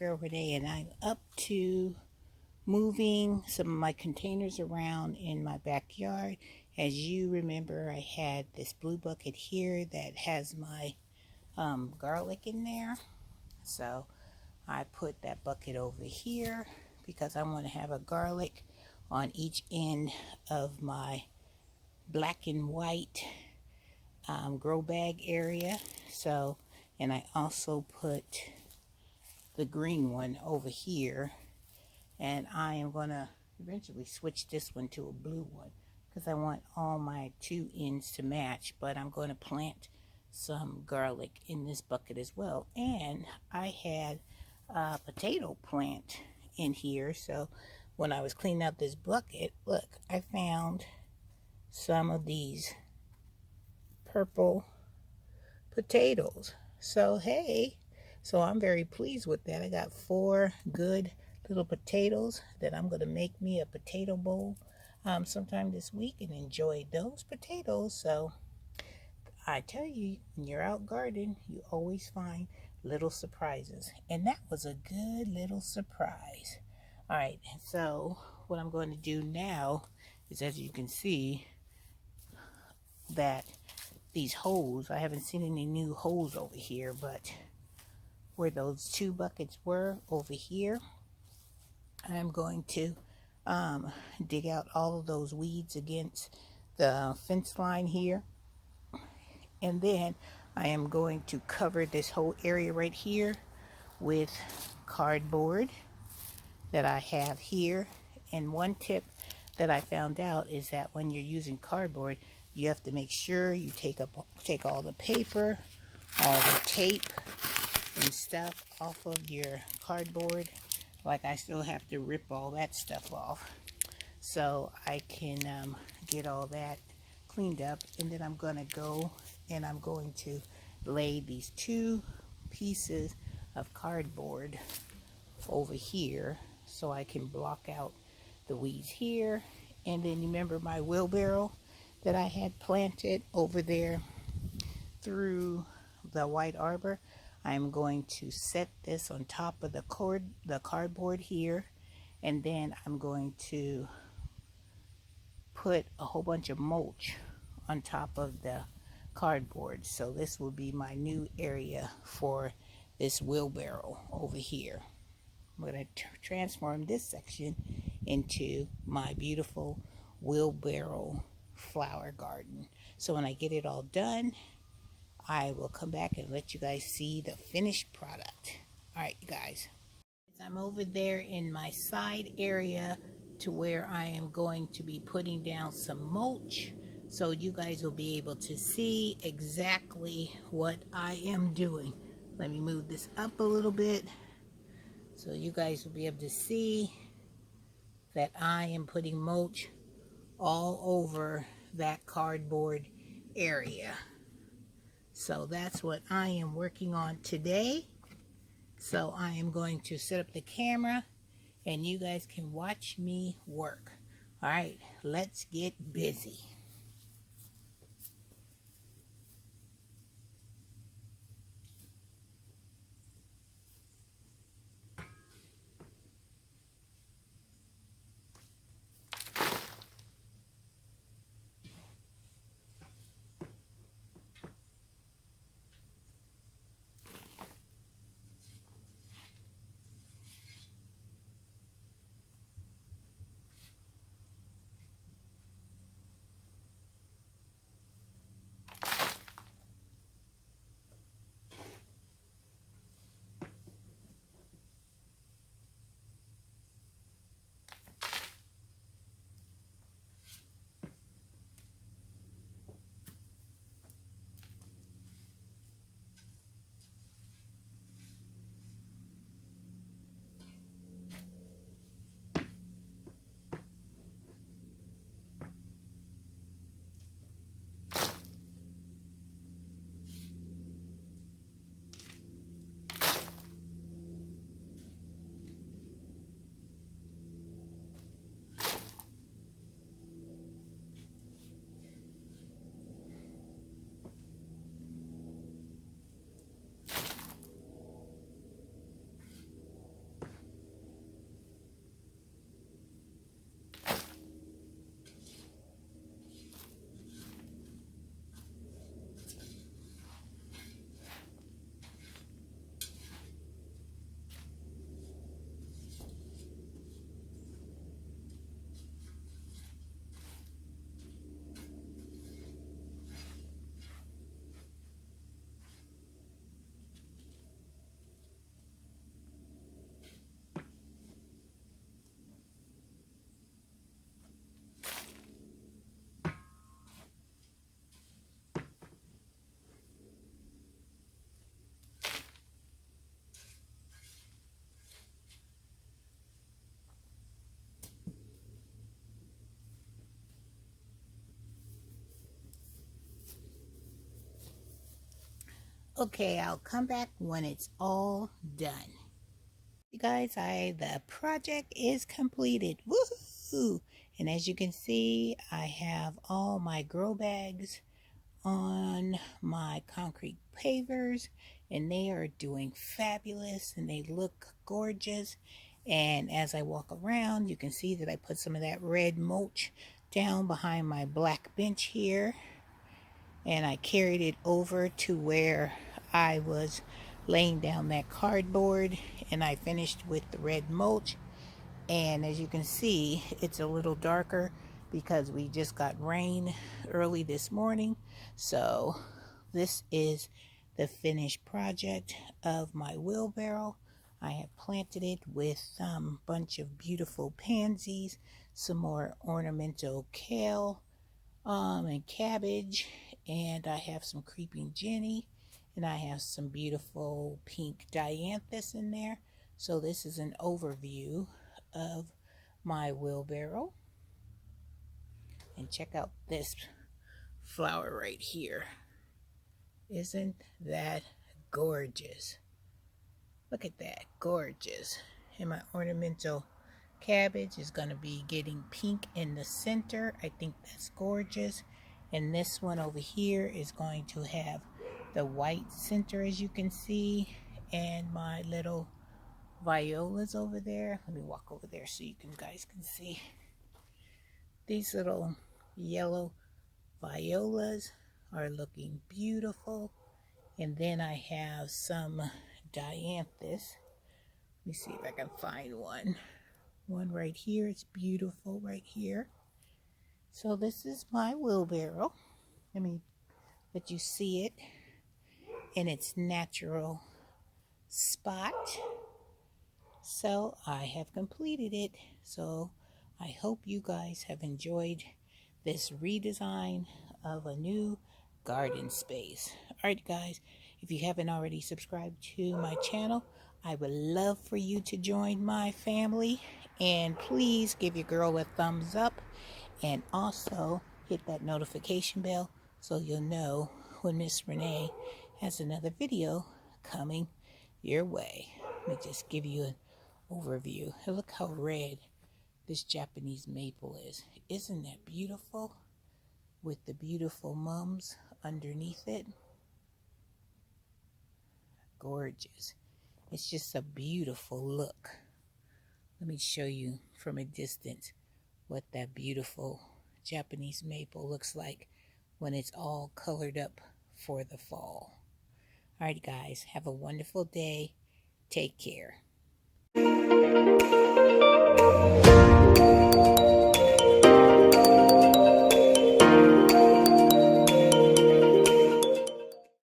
Girl Renee, and I'm up to moving some of my containers around in my backyard. As you remember, I had this blue bucket here that has my garlic in there. So I put that bucket over here because I want to have a garlic on each end of my black and white grow bag area. So, and I also put the green one over here, and I am going to eventually switch this one to a blue one because I want all my two ends to match. But I'm going to plant some garlic in this bucket as well. And I had a potato plant in here, so when I was cleaning out this bucket, look, I found some of these purple potatoes. So hey, so I'm very pleased with that. I got 4 good little potatoes that I'm going to make me a potato bowl sometime this week and enjoy those potatoes. So I tell you, when you're out gardening, you always find little surprises, and that was a good little surprise. All right, so what I'm going to do now is, as you can see, that these holes, I haven't seen any new holes over here, but where those 2 buckets were over here, I'm going to dig out all of those weeds against the fence line here. And then I am going to cover this whole area right here with cardboard that I have here. And one tip that I found out is that when you're using cardboard, you have to make sure you take all the paper, all the tape and stuff off of your cardboard. Like, I still have to rip all that stuff off so I can get all that cleaned up. And then I'm going to go and I'm going to lay these 2 pieces of cardboard over here so I can block out the weeds here. And then you remember my wheelbarrow that I had planted over there through the white arbor? I'm going to set this on top of the cardboard here, and then I'm going to put a whole bunch of mulch on top of the cardboard. So this will be my new area for this wheelbarrow over here. I'm going to transform this section into my beautiful wheelbarrow flower garden. So when I get it all done, I will come back and let you guys see the finished product. All right, you guys. I'm over there in my side area to where I am going to be putting down some mulch, so you guys will be able to see exactly what I am doing. Let me move this up a little bit so you guys will be able to see that I am putting mulch all over that cardboard area. So that's what I am working on today. So I am going to set up the camera and you guys can watch me work. All right, let's get busy. Okay, I'll come back when it's all done. You guys, the project is completed. Woohoo! And as you can see, I have all my grow bags on my concrete pavers, and they are doing fabulous and they look gorgeous. And as I walk around, you can see that I put some of that red mulch down behind my black bench here, and I carried it over to where I was laying down that cardboard, and I finished with the red mulch. And as you can see, it's a little darker because we just got rain early this morning. So this is the finished project of my wheelbarrow. I have planted it with some bunch of beautiful pansies, some more ornamental kale, and cabbage, and I have some creeping Jenny, and I have some beautiful pink dianthus in there. So this is an overview of my wheelbarrow. And check out this flower right here. Isn't that gorgeous? Look at that, gorgeous. And my ornamental cabbage is going to be getting pink in the center. I think that's gorgeous. And this one over here is going to have the white center, as you can see. And my little violas over there. Let me walk over there so you guys can see. These little yellow violas are looking beautiful. And then I have some dianthus. Let me see if I can find one. One right here. It's beautiful right here. So this is my wheelbarrow. Let me let you see it in its natural spot. So I have completed it. So I hope you guys have enjoyed this redesign of a new garden space. Alright guys, if you haven't already subscribed to my channel, I would love for you to join my family, and please give your girl a thumbs up, and also hit that notification bell so you'll know when Miss Renee has another video coming your way. Let me just give you an overview. Look how red this Japanese maple is. Isn't that beautiful? With the beautiful mums underneath it. Gorgeous. It's just a beautiful look. Let me show you from a distance what that beautiful Japanese maple looks like when it's all colored up for the fall. Alright guys, have a wonderful day. Take care.